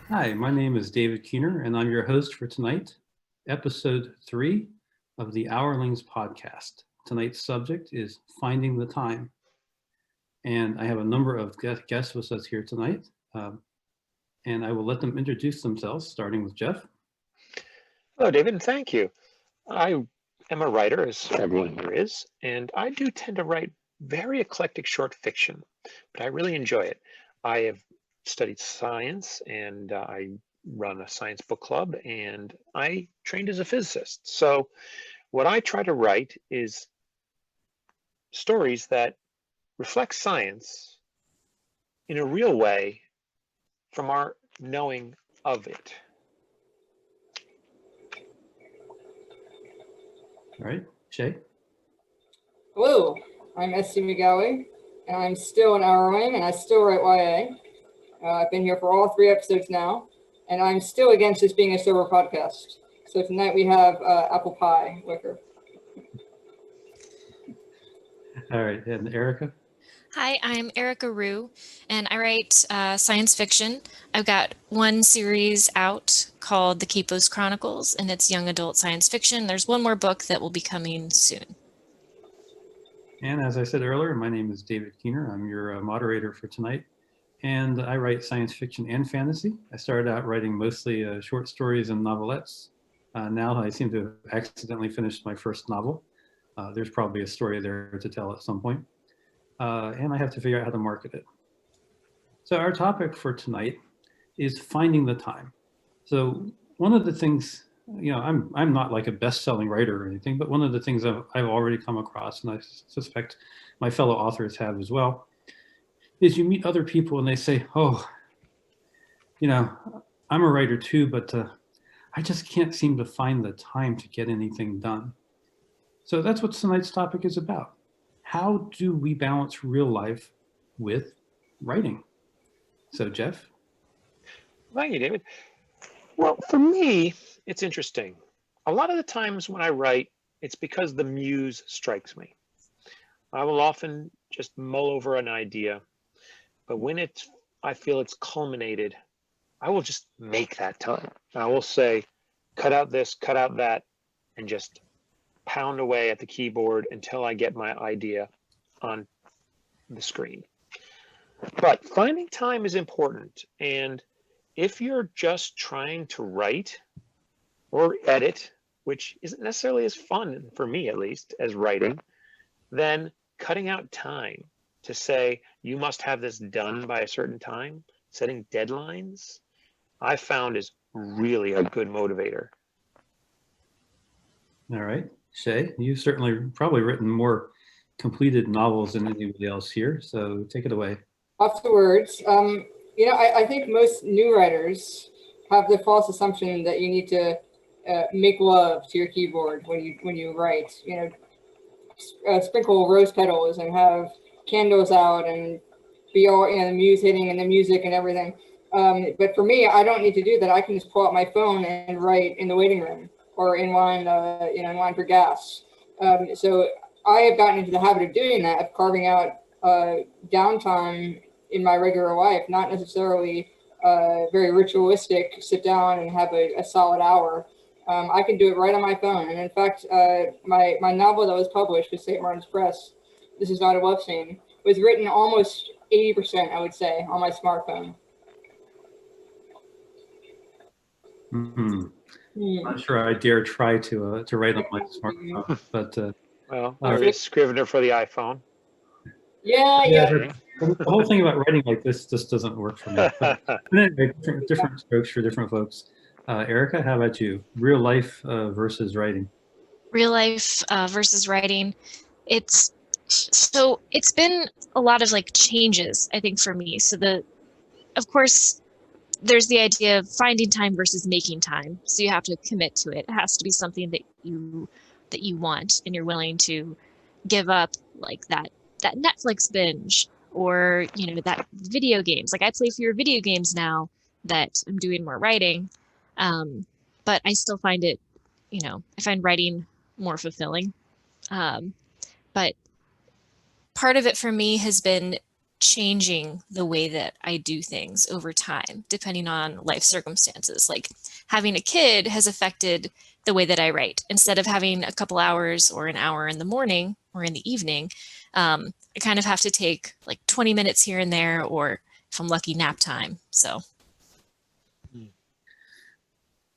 Hi, my name is David Keener, and I'm your host for tonight, episode 3 of the Hourlings podcast. Tonight's subject is finding the time. And I have a number of guests with us here tonight, and I will let them introduce themselves, starting with Jeff. Hello, David, and thank you. I am a writer, as everyone here is, and I do tend to write very eclectic short fiction, but I really enjoy it. I have studied science, and I run a science book club, and I trained as a physicist. So what I try to write is stories that reflect science in a real way from our knowing of it. All right, Shay. Hello, I'm S.C. McGowie, and I'm still an Hourling, and I still write YA. I've been here for all 3 episodes now, and I'm still against this being a sober podcast. So tonight we have apple pie liquor. All right, and Erica. Hi, I'm Erica Rue, and I write science fiction. I've got one series out called The Kepos Chronicles, and it's young adult science fiction. There's one more book that will be coming soon. And as I said earlier, my name is David Keener. I'm your moderator for tonight, and I write science fiction and fantasy. I started out writing mostly short stories and novelettes. Now I seem to have accidentally finished my first novel. There's probably a story there to tell at some point. And I have to figure out how to market it. So our topic for tonight is finding the time. So one of the things, I'm not like a best-selling writer or anything, but one of the things I've already come across, and I suspect my fellow authors have as well, is you meet other people and they say, oh, I'm a writer too, but I just can't seem to find the time to get anything done. So that's what tonight's topic is about. How do we balance real life with writing? So, Jeff? Thank you, David. Well, for me, it's interesting. A lot of the times when I write, it's because the muse strikes me. I will often just mull over an idea, but when I feel it's culminated, I will just make that time. I will say, cut out this, cut out that, and just pound away at the keyboard until I get my idea on the screen. But finding time is important. And if you're just trying to write or edit, which isn't necessarily as fun, for me at least, as writing, then cutting out time to say, you must have this done by a certain time, setting deadlines, I found is really a good motivator. All right. Shay, you've certainly probably written more completed novels than anybody else here, so take it away. Afterwards, I think most new writers have the false assumption that you need to make love to your keyboard when you write. Sprinkle rose petals and have candles out and be all the muse hitting and the music and everything. But for me, I don't need to do that. I can just pull out my phone and write in the waiting room or in line, in line for gas. So I have gotten into the habit of doing that, of carving out downtime in my regular life, not necessarily very ritualistic, sit down and have a solid hour. I can do it right on my phone. And in fact, my novel that was published with St. Martin's Press, This Is Not a Love Scene, was written almost 80%, I would say, on my smartphone. Mm-hmm. I'm not sure I dare try to write on my smartphone, but well, there is Scrivener for the iPhone. Yeah. The whole thing about writing like this just doesn't work for me. But anyway, different strokes for different folks. Erica, how about you? Real life versus writing. Real life versus writing. It's been a lot of changes, I think, for me. So of course, there's the idea of finding time versus making time. So you have to commit to it. It has to be something that you want and you're willing to give up, like that Netflix binge or that video games. Like I play fewer video games now that I'm doing more writing, but I still find it, I find writing more fulfilling. But part of it for me has been changing the way that I do things over time, depending on life circumstances. Like having a kid has affected the way that I write. Instead of having a couple hours or an hour in the morning or in the evening, I kind of have to take like 20 minutes here and there, or if I'm lucky, nap time. So.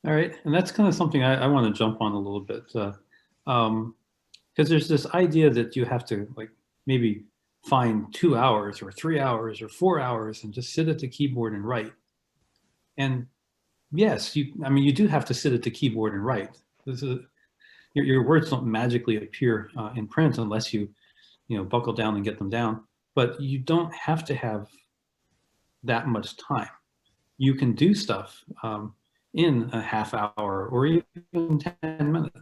All right, and that's kind of something I want to jump on a little bit, because there's this idea that you have to like maybe find 2 hours or 3 hours or 4 hours and just sit at the keyboard and write. And yes, I mean, you do have to sit at the keyboard and write. Your words don't magically appear in print unless you buckle down and get them down. But you don't have to have that much time. You can do stuff in a half hour or even 10 minutes.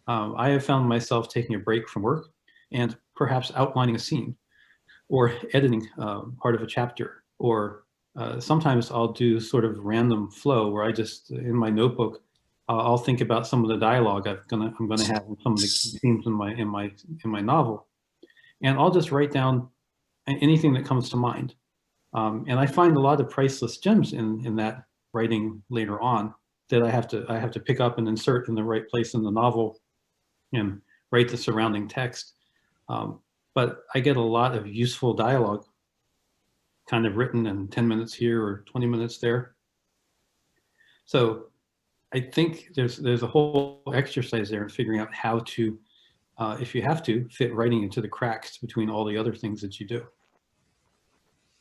I have found myself taking a break from work and perhaps outlining a scene or editing part of a chapter, or sometimes I'll do sort of random flow where I just, in my notebook, I'll think about some of the dialogue I'm gonna have in some of the key themes in my novel, and I'll just write down anything that comes to mind. And I find a lot of priceless gems in that writing later on that I have to pick up and insert in the right place in the novel and write the surrounding text. But I get a lot of useful dialogue kind of written in 10 minutes here or 20 minutes there. So I think there's a whole exercise there in figuring out how to, if you have to, fit writing into the cracks between all the other things that you do.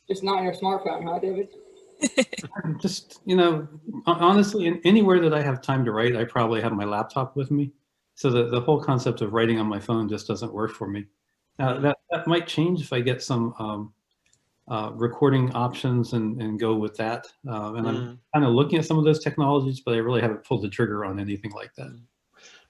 Just not on your smartphone, huh, David? Just, honestly, anywhere that I have time to write, I probably have my laptop with me. So the whole concept of writing on my phone just doesn't work for me. Now, that might change if I get some recording options and go with that. And I'm kind of looking at some of those technologies, but I really haven't pulled the trigger on anything like that.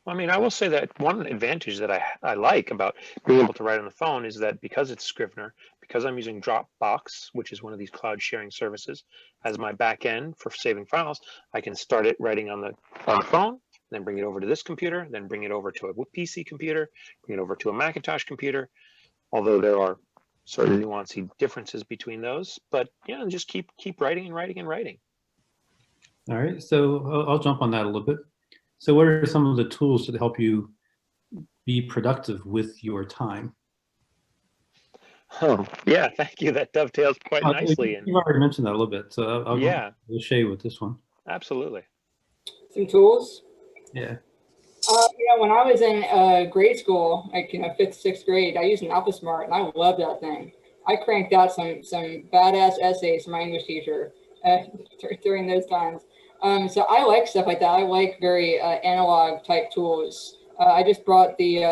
Well, I mean, I will say that one advantage that I like about being able to write on the phone is that because it's Scrivener, because I'm using Dropbox, which is one of these cloud sharing services, as my back end for saving files, I can start it writing on the phone, then bring it over to this computer, then bring it over to a PC computer, bring it over to a Macintosh computer, although there are certain nuanced differences between those. But yeah, just keep writing and writing and writing. All right, so I'll jump on that a little bit. So what are some of the tools that help you be productive with your time? Oh, yeah, thank you. That dovetails quite nicely. You've already mentioned that a little bit, so I'll go Shay with this one. Absolutely. Some tools? Yeah. When I was in grade school, like 5th, 6th grade, I used an AlphaSmart, and I loved that thing. I cranked out some badass essays for my English teacher during those times. So I like stuff like that. I like very analog type tools. I just brought the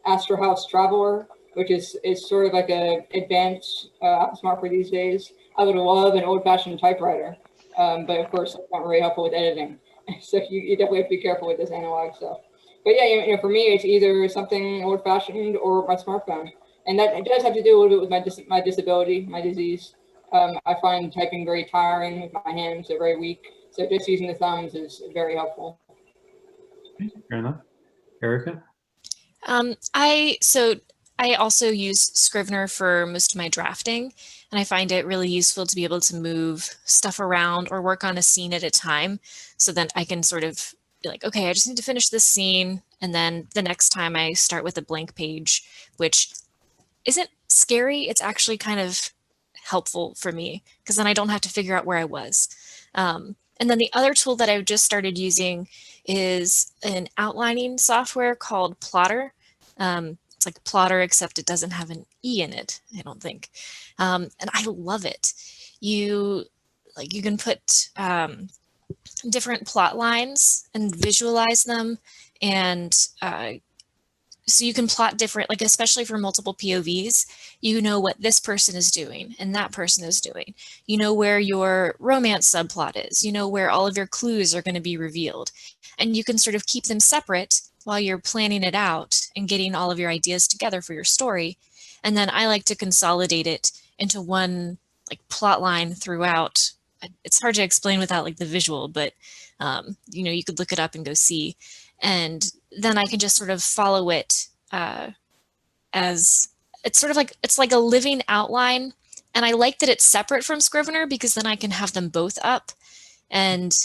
Astro House Traveler, which is sort of like a advanced AlphaSmart for these days. I would love an old-fashioned typewriter, but of course, it's not very helpful with editing. So you definitely have to be careful with this analog stuff. But yeah, for me, it's either something old-fashioned or my smartphone, and that it does have to do a little bit with my disability, my disease. I find typing very tiring with my hands; they're very weak. So just using the thumbs is very helpful. Fair enough. Erica? I also use Scrivener for most of my drafting, and I find it really useful to be able to move stuff around or work on a scene at a time, so that I can sort of be like, okay, I just need to finish this scene, and then the next time I start with a blank page, which isn't scary. It's actually kind of helpful for me, because then I don't have to figure out where I was. And then the other tool that I've just started using is an outlining software called Plotter. It's like Plotter, except it doesn't have an E in it, I don't think. And I love it. You can put different plot lines and visualize them, and so you can plot different, like especially for multiple POVs, you know what this person is doing and that person is doing. You know where your romance subplot is. You know where all of your clues are going to be revealed. And you can sort of keep them separate while you're planning it out and getting all of your ideas together for your story. And then I like to consolidate it into one like plot line throughout. It's hard to explain without like the visual, but you could look it up and go see. And then I can just sort of follow it as it's sort of like, it's like a living outline. And I like that it's separate from Scrivener because then I can have them both up. And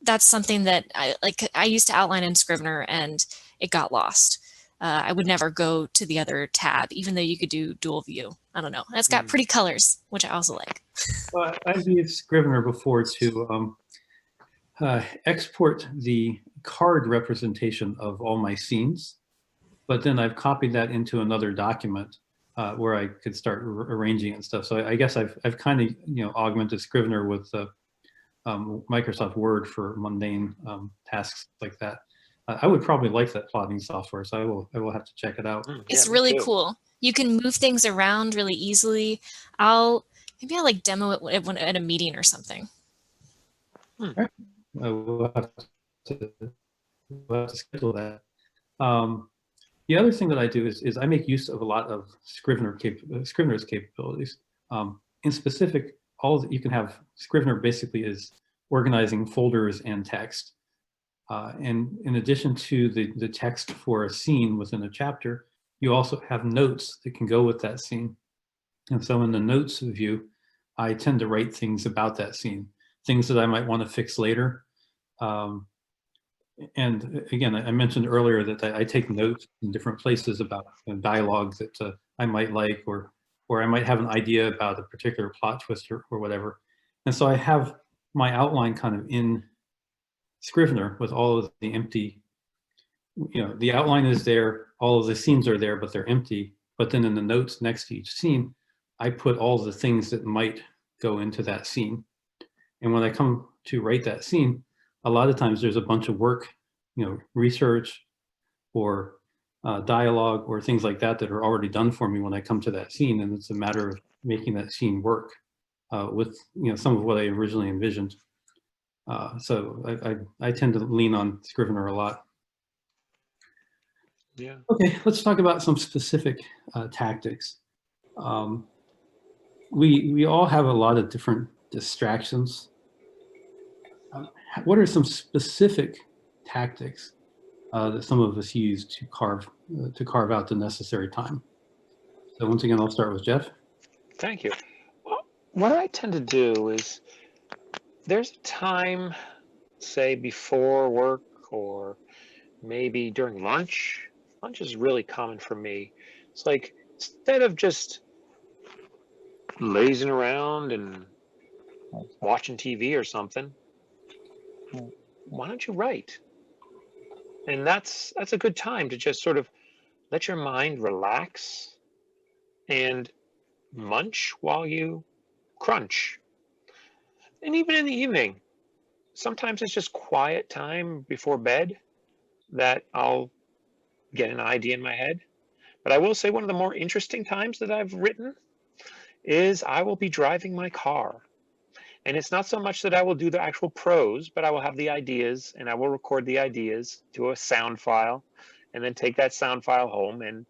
that's something that I used to outline in Scrivener and it got lost. I would never go to the other tab, even though you could do dual view. I don't know. And it's got pretty colors, which I also like. Well, I've used Scrivener before to export the card representation of all my scenes, but then I've copied that into another document where I could start arranging and stuff. So I guess I've kind of augmented Scrivener with Microsoft Word for mundane tasks like that. I would probably like that plotting software, so I will have to check it out. It's really cool. You can move things around really easily. Maybe I'll like demo it at a meeting or something. Right. We'll have to schedule that. The other thing that I do is I make use of a lot of Scrivener's capabilities. In specific, you can have Scrivener basically is organizing folders and text. And in addition to the text for a scene within a chapter, you also have notes that can go with that scene. And so in the notes view, I tend to write things about that scene, things that I might want to fix later. And again, I mentioned earlier that I take notes in different places about dialogue that I might like, or I might have an idea about a particular plot twist or whatever. And so I have my outline kind of in Scrivener with all of the empty, the outline is there, all of the scenes are there, but they're empty. But then in the notes next to each scene, I put all the things that might go into that scene. And when I come to write that scene, a lot of times there's a bunch of work, research or dialogue or things like that that are already done for me when I come to that scene. And it's a matter of making that scene work with some of what I originally envisioned. So I tend to lean on Scrivener a lot. Yeah. Okay, let's talk about some specific tactics. We all have a lot of different distractions. What are some specific tactics that some of us use to carve out the necessary time? So once again, I'll start with Jeff. Thank you. Well, what I tend to do is there's a time, say before work or maybe during lunch. Lunch is really common for me. It's like instead of just lazing around and watching TV or something, why don't you write? And that's a good time to just sort of let your mind relax and munch while you crunch. And even in the evening, sometimes it's just quiet time before bed that I'll get an idea in my head. But I will say one of the more interesting times that I've written is I will be driving my car. And it's not so much that I will do the actual prose, but I will have the ideas and I will record the ideas to a sound file and then take that sound file home and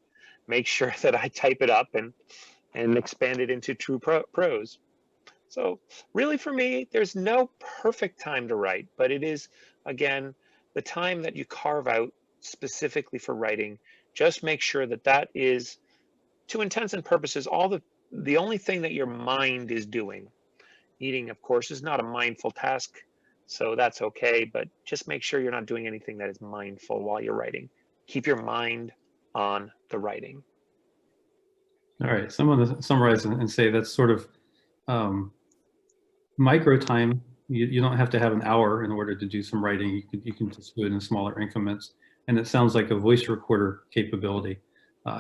make sure that I type it up and expand it into true prose. So really for me, there's no perfect time to write, but it is, again, the time that you carve out specifically for writing. Just make sure that that is, to intents and purposes, the only thing that your mind is doing. Eating, of course, is not a mindful task, so that's okay, but just make sure you're not doing anything that is mindful while you're writing. Keep your mind on the writing. All right, so I'm going to summarize and say that's sort of micro time. You don't have to have an hour in order to do some writing. You can just do it in smaller increments. And it sounds like a voice recorder capability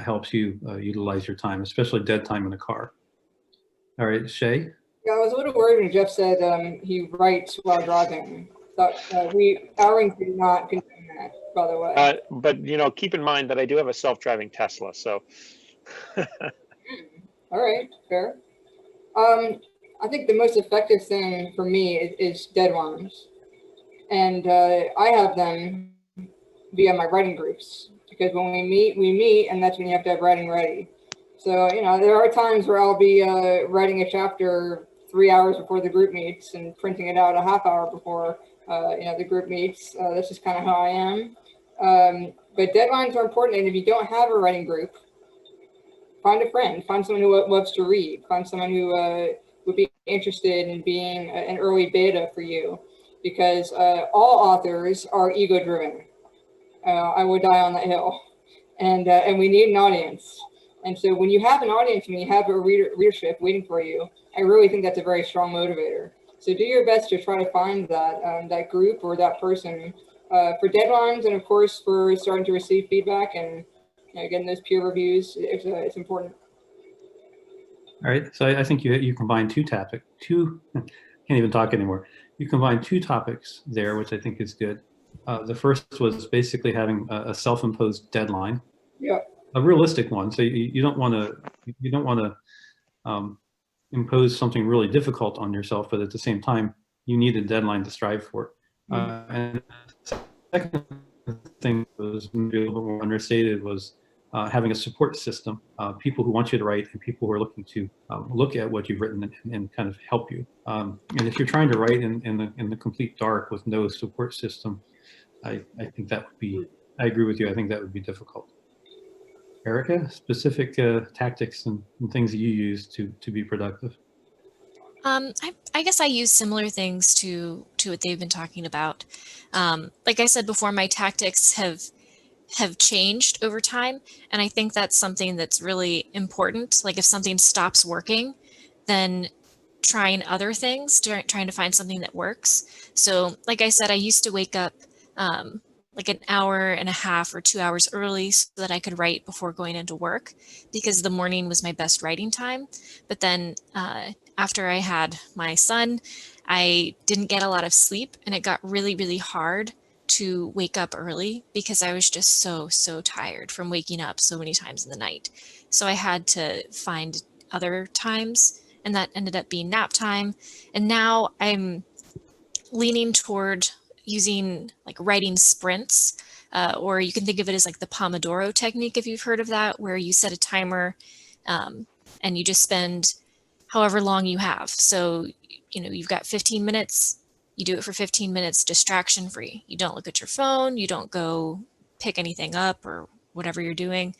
helps you utilize your time, especially dead time in a car. All right, Shay? Yeah, I was a little worried when Jeff said he writes while driving. So Hourlings did not condone that, by the way. But keep in mind that I do have a self-driving Tesla, so. All right, fair. I think the most effective thing for me is deadlines, and I have them via my writing groups because when we meet, and that's when you have to have writing ready. So there are times where I'll be writing a chapter 3 hours before the group meets and printing it out a half hour before the group meets. That's just kind of how I am. But deadlines are important, and if you don't have a writing group, find a friend, find someone who loves to read, find someone who would be interested in being an early beta for you, because all authors are ego-driven. I would die on that hill, and we need an audience. And so when you have an audience, when you have a readership waiting for you, I really think that's a very strong motivator. So do your best to try to find that that group or that person for deadlines, and of course for starting to receive feedback and getting those peer reviews. It's important. All right, so I think you combine can't even talk anymore. You combine two topics there, which I think is good. The first was basically having a self-imposed deadline. Yeah. A realistic one. So you don't want to impose something really difficult on yourself, but at the same time, you need a deadline to strive for. And the second thing was maybe a little bit more understated was having a support system, people who want you to write and people who are looking to look at what you've written and kind of help you. And if you're trying to write in the complete dark with no support system, I think that would be, I agree with you, I think that would be difficult. Erica, specific tactics and things that you use to be productive? I guess I use similar things to what they've been talking about. Like I said before, my tactics have changed over time, and I think that's something that's really important. Like if something stops working, then trying other things, trying to find something that works. So like I said, I used to wake up like an hour and a half or 2 hours early so that I could write before going into work, because the morning was my best writing time. But then after I had my son, I didn't get a lot of sleep, and it got really, really hard to wake up early because I was just so tired from waking up so many times in the night. So I had to find other times, and that ended up being nap time. And now I'm leaning toward using like writing sprints, or you can think of it as like the Pomodoro technique, if you've heard of that, where you set a timer and you just spend however long you have. So, you've got 15 minutes, you do it for 15 minutes, distraction free. You don't look at your phone, you don't go pick anything up or whatever you're doing.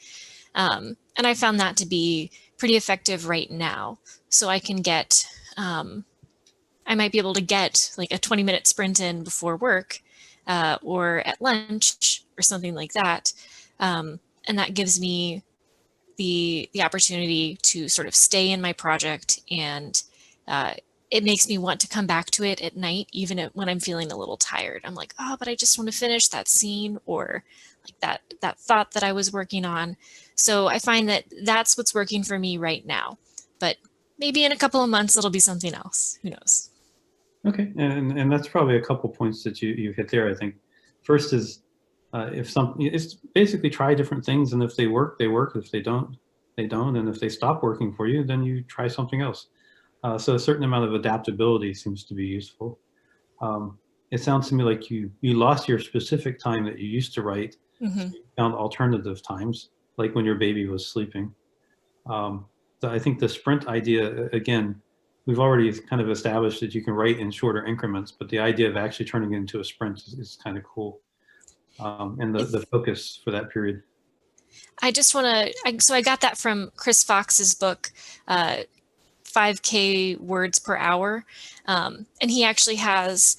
And I found that to be pretty effective right now. So I can get, I might be able to get like a 20-minute sprint in before work or at lunch or something like that. And that gives me the opportunity to sort of stay in my project, and it makes me want to come back to it at night, even when I'm feeling a little tired. I'm like, oh, but I just want to finish that scene or like that thought that I was working on. So I find that that's what's working for me right now. But maybe in a couple of months, it'll be something else. Who knows? Okay, and that's probably a couple points that you hit there, I think. First is it's basically try different things, and if they work, they work. If they don't, they don't. And if they stop working for you, then you try something else. So a certain amount of adaptability seems to be useful. It sounds to me like you lost your specific time that you used to write. Mm-hmm. So you found alternative times, like when your baby was sleeping. So I think the sprint idea, again, we've already kind of established that you can write in shorter increments, but the idea of actually turning it into a sprint is kind of cool. And the focus for that period. I just want to, so I got that from Chris Fox's book, 5K words per hour. And he actually has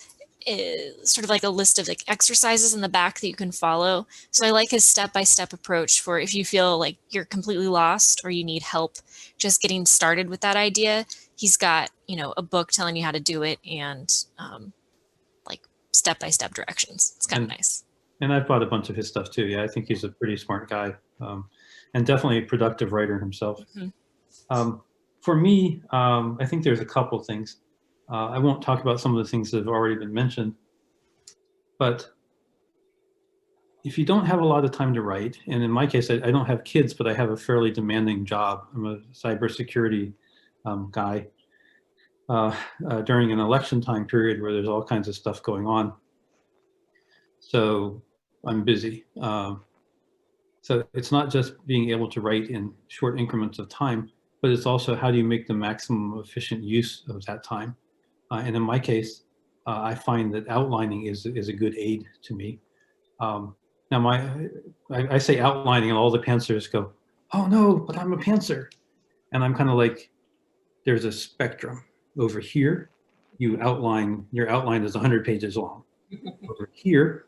sort of like a list of like exercises in the back that you can follow. So I like his step-by-step approach for if you feel like you're completely lost or you need help just getting started with that idea. He's got, a book telling you how to do it, and like step-by-step directions. It's kind of nice. And I've bought a bunch of his stuff too. Yeah, I think he's a pretty smart guy, and definitely a productive writer himself. Mm-hmm. For me, I think there's a couple things. I won't talk about some of the things that have already been mentioned, but if you don't have a lot of time to write, and in my case, I don't have kids, but I have a fairly demanding job. I'm a cybersecurity guy during an election time period where there's all kinds of stuff going on. So I'm busy. So it's not just being able to write in short increments of time, but it's also how do you make the maximum efficient use of that time. And in my case, I find that outlining is a good aid to me. Now I say outlining and all the pantsers go, oh no, but I'm a pantser. And I'm kind of like, there's a spectrum. Over here, your outline is 100 pages long. Over here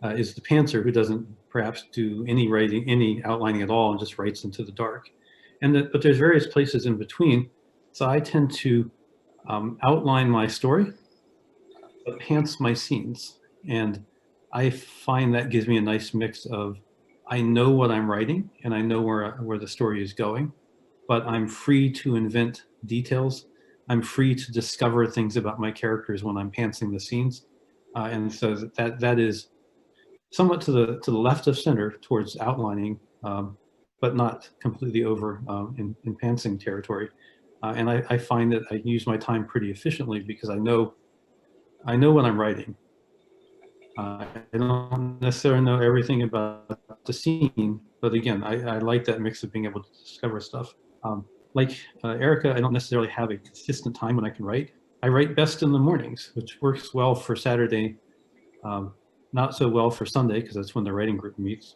is the pantser who doesn't perhaps do any writing, any outlining at all, and just writes into the dark. But there's various places in between. So I tend to outline my story, but pants my scenes. And I find that gives me a nice mix of, I know what I'm writing and I know where the story is going, but I'm free to invent details. I'm free to discover things about my characters when I'm pantsing the scenes. And so that is somewhat to the left of center towards outlining, but not completely over in pantsing territory. And I find that I use my time pretty efficiently because I know what I'm writing. I don't necessarily know everything about the scene, but again, I like that mix of being able to discover stuff. Like Erica, I don't necessarily have a consistent time when I can write. I write best in the mornings, which works well for Saturday, not so well for Sunday because that's when the writing group meets.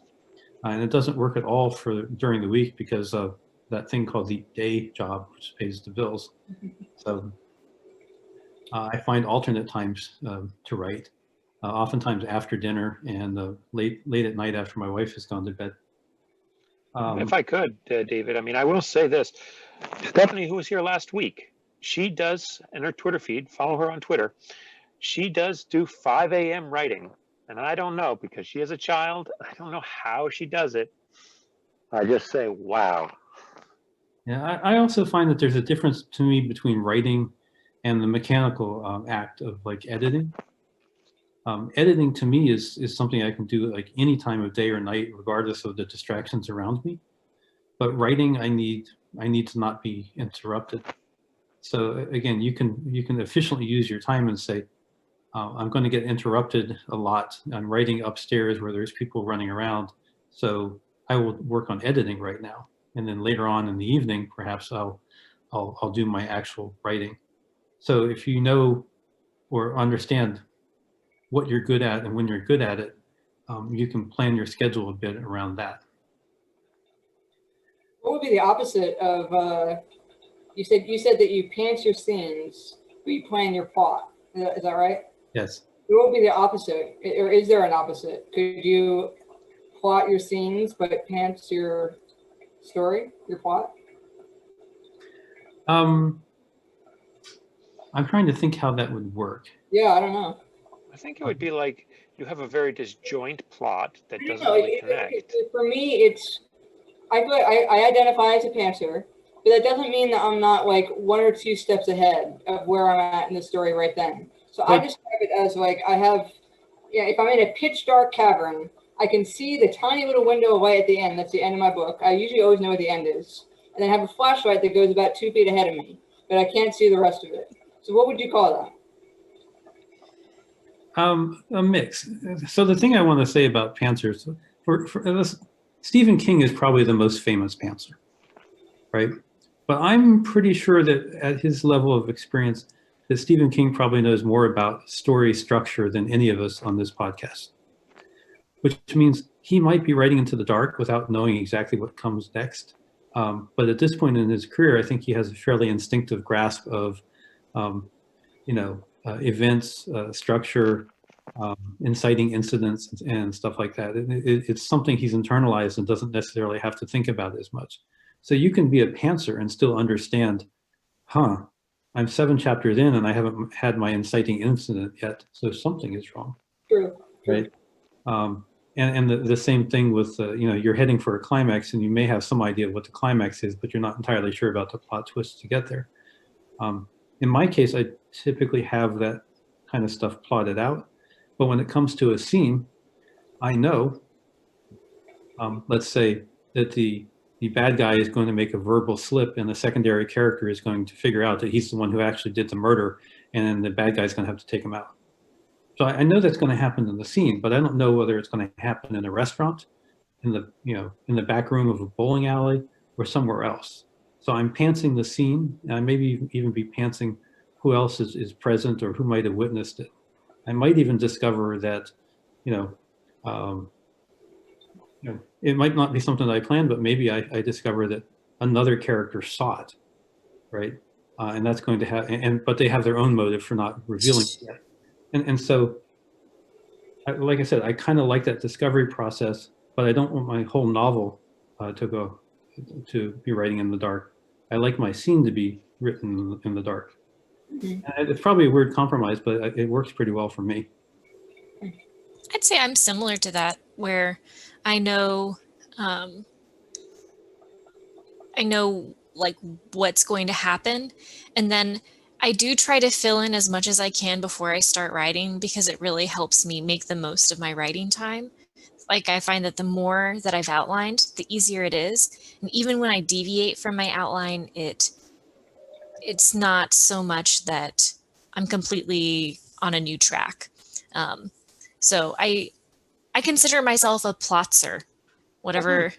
And it doesn't work at all for during the week because of that thing called the day job, which pays the bills. So I find alternate times to write, oftentimes after dinner and late at night after my wife has gone to bed. If I could, David, I mean, I will say this. Stephanie, who was here last week, she does, in her Twitter feed, follow her on Twitter, she does do 5 a.m. writing. And I don't know, because she has a child, I don't know how she does it. I just say, wow. Yeah, I also find that there's a difference to me between writing and the mechanical act of like editing. Editing to me is something I can do like any time of day or night, regardless of the distractions around me. But writing, I need to not be interrupted. So again, you can efficiently use your time and say, I'm going to get interrupted a lot. I'm writing upstairs where there's people running around, so I will work on editing right now, and then later on in the evening, perhaps I'll do my actual writing. So if you know or understand what you're good at and when you're good at it, you can plan your schedule a bit around that. What would be the opposite of you said that you pants your scenes, but you plan your plot. Is that right? Yes. What would be the opposite, or is there an opposite? Could you plot your scenes but pants your story, your plot? I'm trying to think how that would work. Yeah, I don't know. I think it would be like you have a very disjoint plot that doesn't No, really connect. for me, it's I identify as a pantser, but that doesn't mean that I'm not like one or two steps ahead of where I'm at in the story right then. So I describe it as like I have, yeah, if I'm in a pitch dark cavern, I can see the tiny little window of light at the end. That's the end of my book. I usually always know what the end is. And then I have a flashlight that goes about 2 feet ahead of me, but I can't see the rest of it. So what would you call that? A mix. So the thing I want to say about pantsers, Stephen King is probably the most famous pantser, right? But I'm pretty sure that at his level of experience, that Stephen King probably knows more about story structure than any of us on this podcast, which means he might be writing into the dark without knowing exactly what comes next. But at this point in his career, I think he has a fairly instinctive grasp of, events, structure, inciting incidents and stuff like that. It's something he's internalized and doesn't necessarily have to think about as much. So you can be a pantser and still understand, I'm 7 chapters in and I haven't had my inciting incident yet, so something is wrong. True. Right? And the same thing with, you're heading for a climax and you may have some idea of what the climax is, but you're not entirely sure about the plot twist to get there. In my case, I typically have that kind of stuff plotted out. But when it comes to a scene, I know, let's say that the bad guy is going to make a verbal slip and the secondary character is going to figure out that he's the one who actually did the murder, and then the bad guy is going to have to take him out. So I know that's going to happen in the scene, but I don't know whether it's going to happen in a restaurant, in the back room of a bowling alley, or somewhere else. So I'm pantsing the scene, and I maybe even be pantsing who else is present or who might have witnessed it. I might even discover that, you know, it might not be something that I planned, but maybe I discover that another character saw it, right? And that's going to have, but they have their own motive for not revealing it yet. And so, like I said, I kind of like that discovery process, but I don't want my whole novel to be writing in the dark. I like my scene to be written in the dark. And it's probably a weird compromise, but it works pretty well for me. I'd say I'm similar to that, where I know, um, I know like what's going to happen, and then I do try to fill in as much as I can before I start writing, because it really helps me make the most of my writing time. Like, I find that the more that I've outlined, the easier it is. And even when I deviate from my outline, it's not so much that I'm completely on a new track. Um, so I consider myself a plotzer, whatever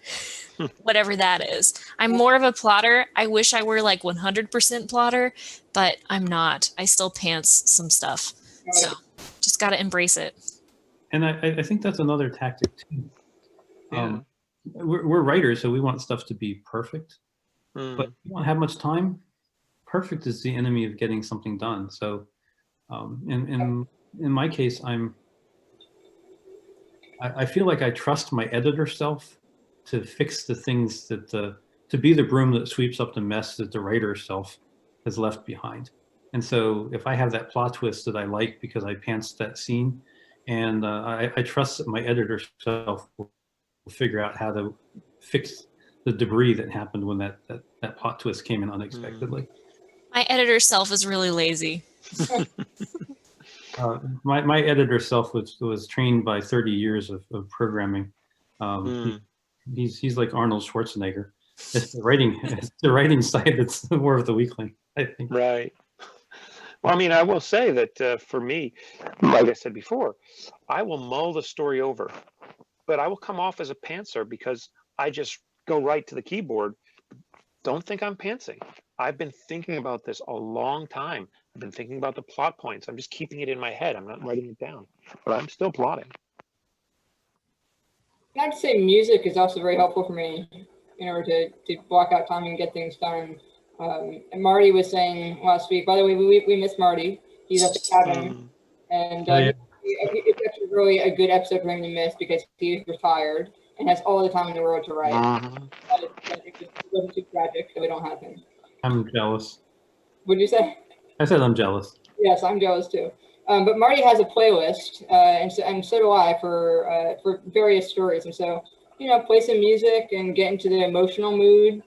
whatever that is. I'm more of a plotter. I wish I were like 100% plotter, but I'm not. I still pants some stuff. So just got to embrace it. And I think that's another tactic too. Yeah. We're writers, so we want stuff to be perfect, but you don't have much time. Perfect is the enemy of getting something done. So in my case, I feel like I trust my editor self to fix the things that to be the broom that sweeps up the mess that the writer self has left behind. And so if I have that plot twist that I like because I pantsed that scene, and I trust that my editor self will figure out how to fix the debris that happened when that plot twist came in unexpectedly. My editor self is really lazy. My editor self was trained by 30 years of programming. He's like Arnold Schwarzenegger. It's the writing side that's more of the weakling, I think. Right. Well, I mean, I will say that for me, like I said before, I will mull the story over, but I will come off as a pantser because I just go right to the keyboard. Don't think I'm pantsing. I've been thinking about this a long time. I've been thinking about the plot points. I'm just keeping it in my head. I'm not writing it down, but I'm still plotting. I'd say music is also very helpful for me in order to block out time and get things done. And Marty was saying last week, by the way, we miss Marty. He's at the cabin. And it's actually really a good episode for him to miss because he's retired and has all the time in the world to write. But it wasn't too tragic that we don't have him. I'm jealous. What'd you say? I said I'm jealous. Yes, I'm jealous too. But Marty has a playlist, and so do I for various stories. And so, play some music and get into the emotional mood.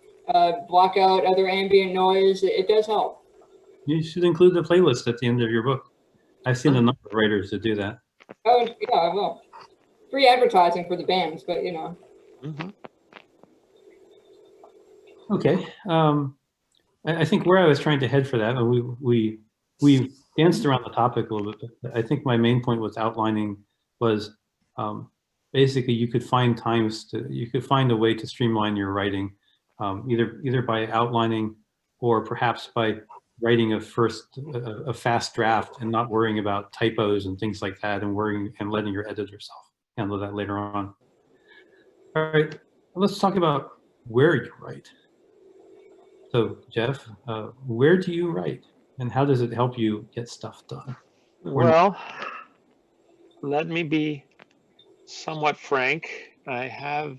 Block out other ambient noise. It does help. You should include the playlist at the end of your book. I've seen a number of writers that do that. Oh yeah, I will. Free advertising for the bands, but Okay. I think where I was trying to head for that, and we danced around the topic a little bit, but I think my main point with outlining was basically you could find a way to streamline your writing, either by outlining or perhaps by writing a fast draft and not worrying about typos and things like that, and letting your editor self handle that later on. All right, let's talk about where you write. So Jeff, where do you write, and how does it help you get stuff done? Well, let me be somewhat frank. I have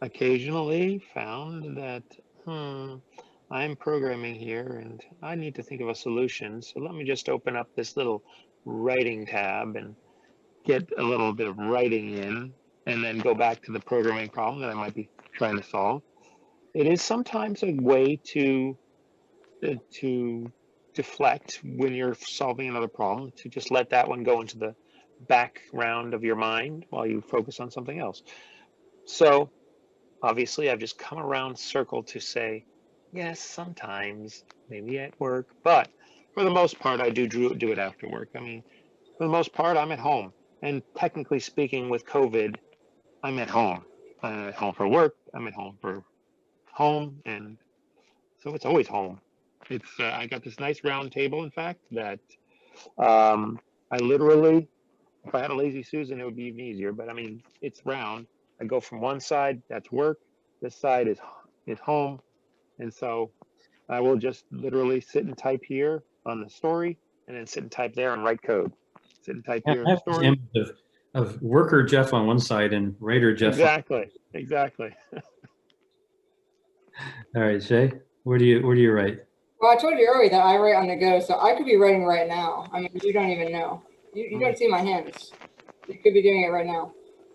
occasionally found that I'm programming here and I need to think of a solution. So let me just open up this little writing tab and get a little bit of writing in, and then go back to the programming problem that I might be trying to solve. It is sometimes a way to deflect when you're solving another problem, to just let that one go into the background of your mind while you focus on something else. So obviously I've just come around circle to say, yes, sometimes, maybe at work, but for the most part, I do it after work. I mean, for the most part, I'm at home. And technically speaking, with COVID, I'm at home. I'm at home for work. I'm at home for home. And so it's always home. It's I got this nice round table, in fact, that I literally, if I had a lazy Susan, it would be even easier. But I mean, it's round. I go from one side, that's work. This side is home. And so I will just literally sit and type here on the story and then sit and type there and write code. Sit and type Yeah, here I in the have this story. image of worker Jeff on one side and writer Jeff. Exactly. Exactly. All right, Shay, where do you write? Well, I told you earlier that I write on the go, so I could be writing right now. I mean, you don't even know. You don't see my hands. You could be doing it right now.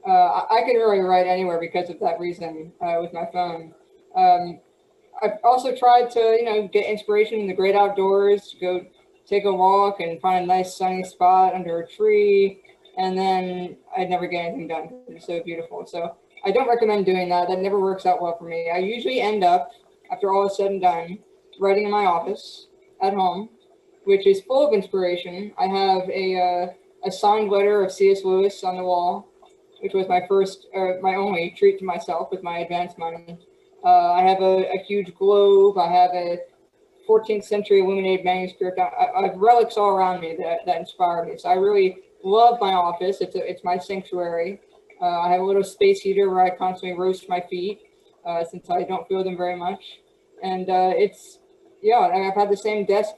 I can really write anywhere because of that reason with my phone. I've also tried to, get inspiration in the great outdoors, go take a walk and find a nice sunny spot under a tree, and then I'd never get anything done because it's so beautiful. So I don't recommend doing that. That never works out well for me. I usually end up, after all is said and done, writing in my office at home, which is full of inspiration. I have a signed letter of C.S. Lewis on the wall, which was my only treat to myself with my advance money. I have a huge globe. I have a 14th century illuminated manuscript. I have relics all around me that inspire me. So I really love my office. It's my sanctuary. I have a little space heater where I constantly roast my feet since I don't feel them very much. And I've had the same desk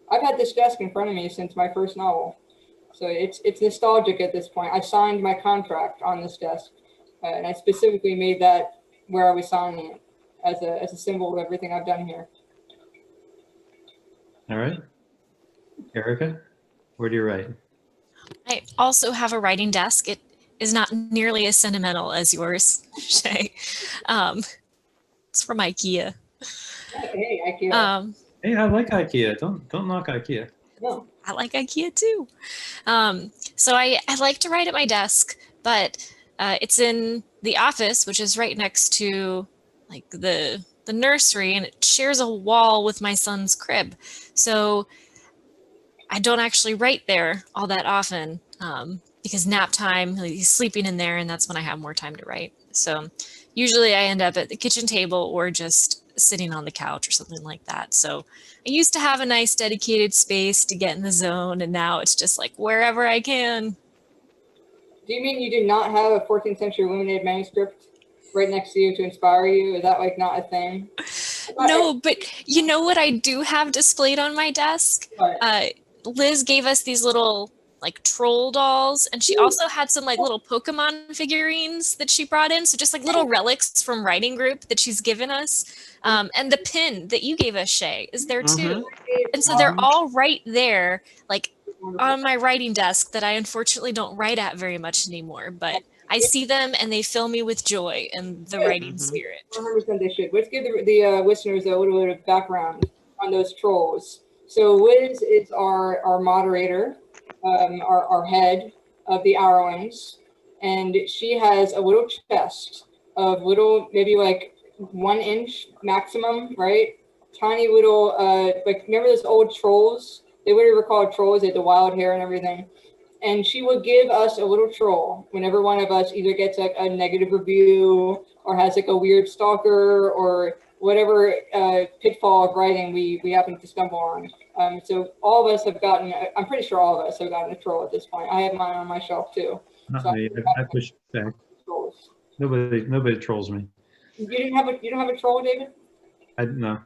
I've had this desk in front of me since my first novel. So it's nostalgic at this point. I signed my contract on this desk, and I specifically made that where I was signing it as a symbol of everything I've done here. All right, Erica, where do you write? I also have a writing desk. It is not nearly as sentimental as yours, Shay. It's from IKEA. Hey, IKEA. Hey, I like IKEA. Don't knock IKEA. No. I like IKEA too. So I like to write at my desk, but it's in the office, which is right next to like the nursery, and it shares a wall with my son's crib. So I don't actually write there all that often because nap time, he's sleeping in there, and that's when I have more time to write. So usually I end up at the kitchen table or just sitting on the couch or something like that. So I used to have a nice dedicated space to get in the zone, and now it's just like wherever I can. Do you mean you do not have a 14th century illuminated manuscript right next to you to inspire you? Is that like not a thing? No, but you know what I do have displayed on my desk? Liz gave us these little like troll dolls, and she also had some like little Pokemon figurines that she brought in. So just like little relics from writing group that she's given us. And the pin that you gave us, Shay, is there too. And so they're all right there, like on my writing desk that I unfortunately don't write at very much anymore, but I see them and they fill me with joy and the writing spirit. 100% they should. Let's give the listeners a little bit of background on those trolls. So Liz is our moderator, our head of the Hourlings, and she has a little chest of little, maybe like 1 inch maximum, right? Tiny little, like remember those old trolls? They would have recalled trolls, they had the wild hair and everything. And she would give us a little troll whenever one of us either gets like a negative review or has like a weird stalker or whatever pitfall of writing we happen to stumble on. So all of us have gotten, I'm pretty sure all of us have gotten a troll at this point. I have mine on my shelf too. Not So me. I push back. trolls. Nobody trolls me. You don't have a troll, David? No.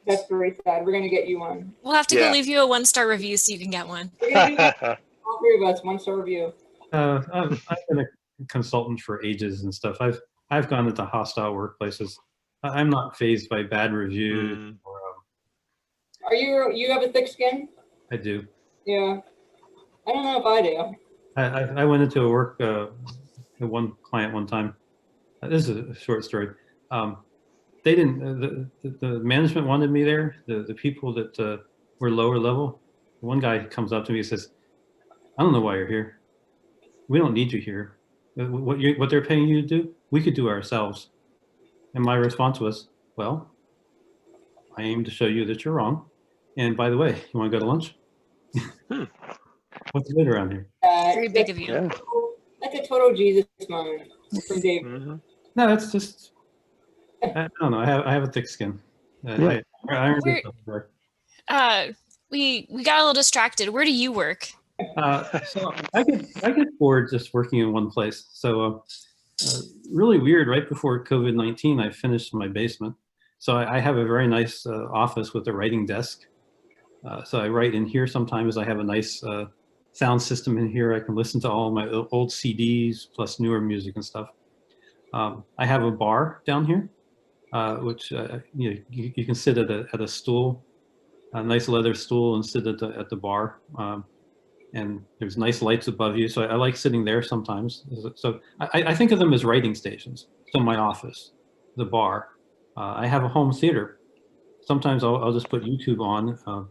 That's very sad. We're gonna get you one. We'll have to go leave you a 1-star review so you can get one. We're gonna do that. All 3 of us, 1-star review. I've been a consultant for ages and stuff. I've gone into hostile workplaces. I'm not fazed by bad reviews. Are you have a thick skin? I do. Yeah. I don't know if I do. I went into a work one client one time. This is a short story. They didn't. The management wanted me there. The people that were lower level. One guy comes up to me and says, "I don't know why you're here. We don't need you here. What they're paying you to do, we could do ourselves." And my response was, "Well, I aim to show you that you're wrong. And by the way, you want to go to lunch? What's good around here?" Very big of you. Yeah. That's a total Jesus moment from Dave. No, that's just. I don't know. I have a thick skin. I We got a little distracted. Where do you work? So I get bored just working in one place. So really weird. Right before COVID-19, I finished my basement. So I have a very nice office with a writing desk. So I write in here sometimes. I have a nice sound system in here. I can listen to all my old CDs plus newer music and stuff. I have a bar down here, which you can sit at a stool, a nice leather stool, and sit at the bar. And there's nice lights above you, so I like sitting there sometimes. So I think of them as writing stations. So my office, the bar. I have a home theater. Sometimes I'll just put YouTube on,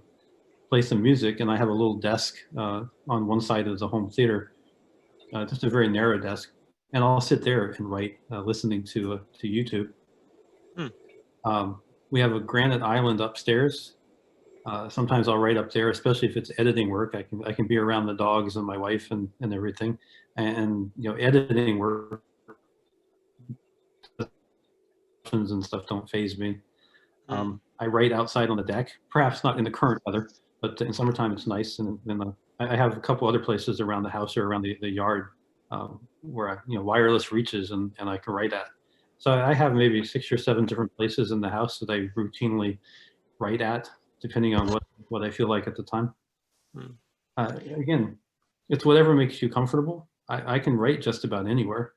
play some music, and I have a little desk on one side of the home theater, just a very narrow desk, and I'll sit there and write, listening to YouTube. We have a granite island upstairs. Sometimes I'll write up there, especially if it's editing work. I can be around the dogs and my wife and everything, and editing work and stuff don't faze me. I write outside on the deck, perhaps not in the current weather, but in summertime it's nice. And then I have a couple other places around the house or around the yard where I, wireless reaches and I can write at. So I have maybe 6 or 7 different places in the house that I routinely write at, depending on what I feel like at the time. Again, it's whatever makes you comfortable. I can write just about anywhere.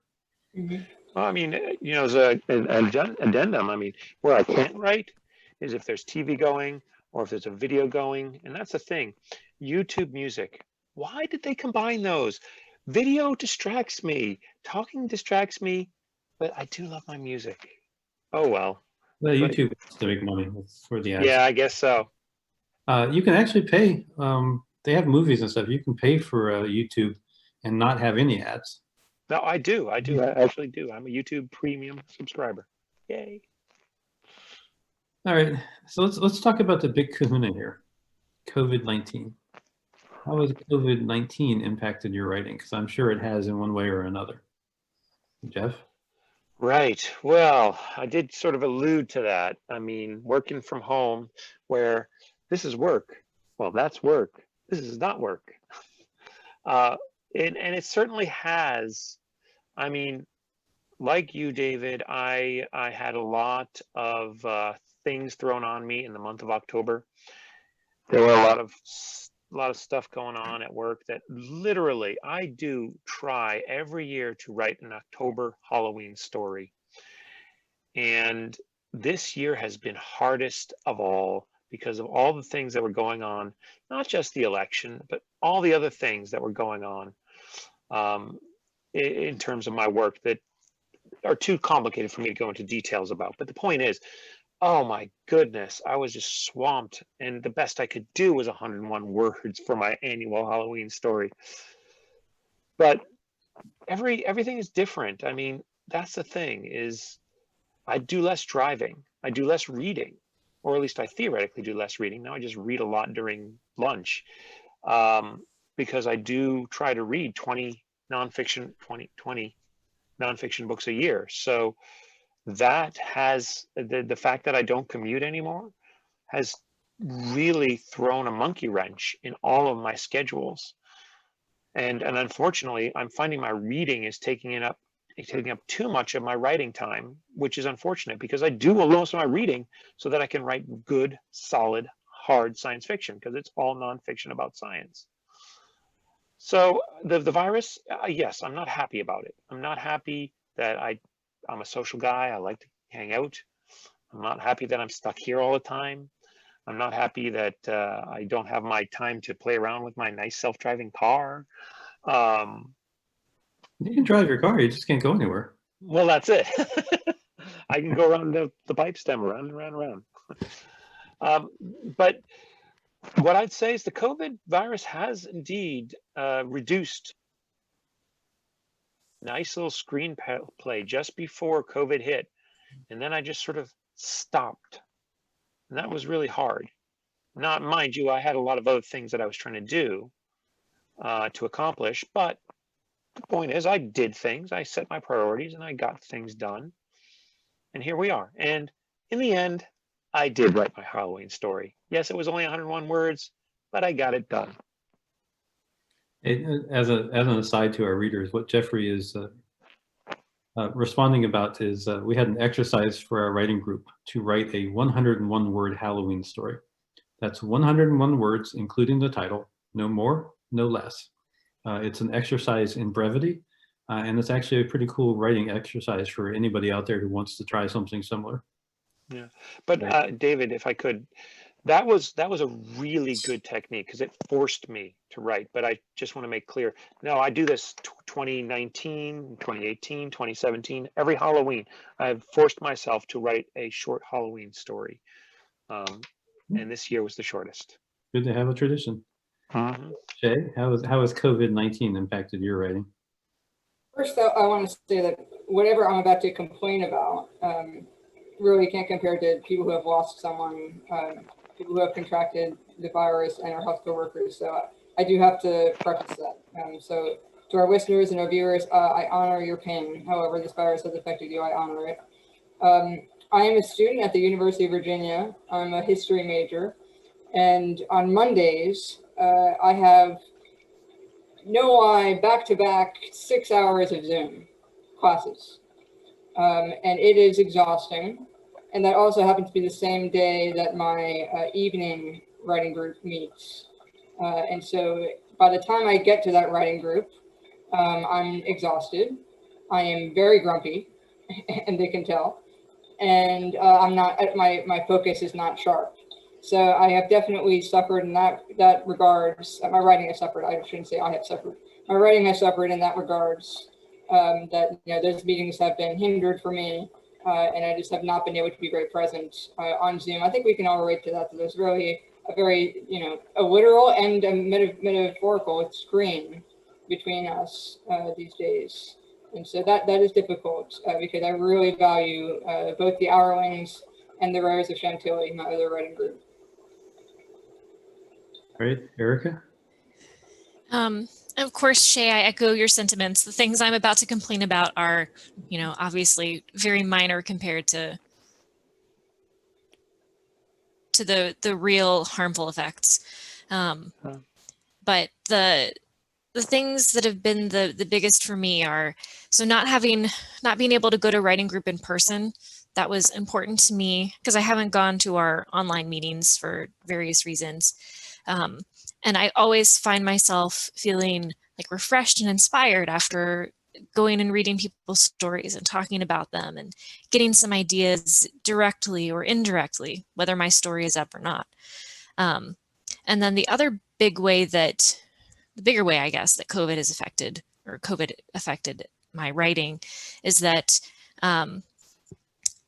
Well, I mean, as an addendum, I mean, where I can't write is if there's TV going or if there's a video going, and that's the thing. YouTube music, why did they combine those? Video distracts me, talking distracts me, but I do love my music. Oh, well. Well, YouTube wants to make money. That's for the ads. Yeah, I guess so. You can actually pay. They have movies and stuff. You can pay for YouTube and not have any ads. No, I do. I actually do. I'm a YouTube premium subscriber. Yay. All right. So let's talk about the big kahuna here, COVID-19. How has COVID-19 impacted your writing? Because I'm sure it has in one way or another. Jeff? Right. Well, I did sort of allude to that. I mean, working from home where this is work. Well, that's work. This is not work. And it certainly has. I mean, like you, David, I had a lot of things thrown on me in the month of October. There were a lot of stuff going on at work that literally I do try every year to write an October Halloween story. And this year has been hardest of all because of all the things that were going on, not just the election, but all the other things that were going on in terms of my work that are too complicated for me to go into details about. But the point is, oh my goodness, I was just swamped, and the best I could do was 101 words for my annual Halloween story. But everything is different. I mean, that's the thing is I do less driving. I do less reading, or at least I theoretically do less reading. Now I just read a lot during lunch because I do try to read 20 nonfiction books a year. So that has the fact that I don't commute anymore has really thrown a monkey wrench in all of my schedules. And unfortunately, I'm finding my reading is taking up too much of my writing time, which is unfortunate because I do most of my reading so that I can write good, solid, hard science fiction because it's all nonfiction about science. So the virus, yes, I'm not happy about it. I'm not happy that I'm a social guy. I like to hang out. I'm not happy that I'm stuck here all the time. I'm not happy that I don't have my time to play around with my nice self-driving car. You can drive your car, you just can't go anywhere. Well, that's it. I can go around the pipe stem, around and around and around. But what I'd say is the COVID virus has indeed reduced nice little screenplay just before COVID hit. And then I just sort of stopped. And that was really hard. Not, mind you, I had a lot of other things that I was trying to do to accomplish. But the point is, I did things. I set my priorities and I got things done. And here we are. And in the end, I did write my Halloween story. Yes, it was only 101 words, but I got it done. As an aside to our readers, what Jeffrey is responding about is we had an exercise for our writing group to write a 101 word Halloween story. That's 101 words, including the title, no more, no less. It's an exercise in brevity, and it's actually a pretty cool writing exercise for anybody out there who wants to try something similar. Yeah, but David, if I could, that was a really good technique because it forced me to write. But I just want to make clear, no, I do this 2019, 2018, 2017, every Halloween. I've forced myself to write a short Halloween story, and this year was the shortest. Good to have a tradition. Mm-hmm. Shay, how has COVID-19 impacted your writing? First, I want to say that whatever I'm about to complain about really can't compare to people who have lost someone, people who have contracted the virus and are healthcare workers. So I do have to preface that. So to our listeners and our viewers, I honor your pain. However this virus has affected you, I honor it. I am a student at the University of Virginia. I'm a history major. And on Mondays, I have back-to-back 6 hours of Zoom classes. And it is exhausting. And that also happens to be the same day that my evening writing group meets. And so by the time I get to that writing group, I'm exhausted. I am very grumpy, and they can tell. And I'm not, my focus is not sharp. So I have definitely suffered in that regards. My writing has suffered. I shouldn't say I have suffered. My writing has suffered in that regards. That those meetings have been hindered for me, and I just have not been able to be very present on Zoom. I think we can all relate to that. There's really a very a literal and a metaphorical screen between us these days, and so that is difficult because I really value both the Hourlings and the Rares of Chantilly, my other writing group. Right, Erica? Of course, Shay, I echo your sentiments. The things I'm about to complain about are, obviously very minor compared to the real harmful effects. But the things that have been the biggest for me are, so not being able to go to writing group in person. That was important to me because I haven't gone to our online meetings for various reasons. And I always find myself feeling like refreshed and inspired after going and reading people's stories and talking about them and getting some ideas directly or indirectly, whether my story is up or not. And then the bigger way, I guess, that COVID affected my writing is that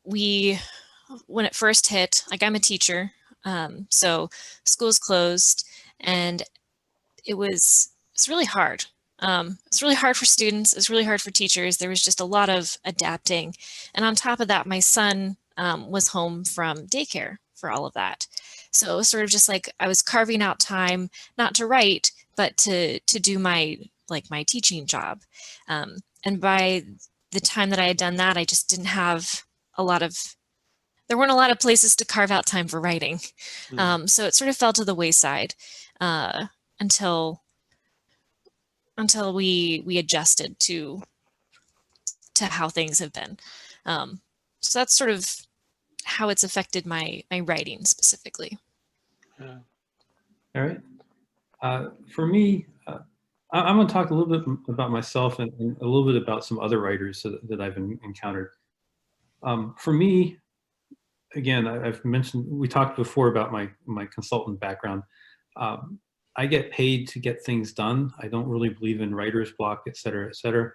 when it first hit, like I'm a teacher, so schools closed, and it's really hard. It's really hard for students. It's really hard for teachers. There was just a lot of adapting. And on top of that, my son was home from daycare for all of that. So it was sort of just like I was carving out time, not to write, but to do my teaching job. And by the time that I had done that, I just didn't have there weren't a lot of places to carve out time for writing. So it sort of fell to the wayside until we adjusted to how things have been. So that's sort of how it's affected my writing specifically. All right. For me, I'm going to talk a little bit about myself and a little bit about some other writers that I've encountered. For me, again, I've mentioned, we talked before about my consultant background. I get paid to get things done. I don't really believe in writer's block, et cetera, et cetera.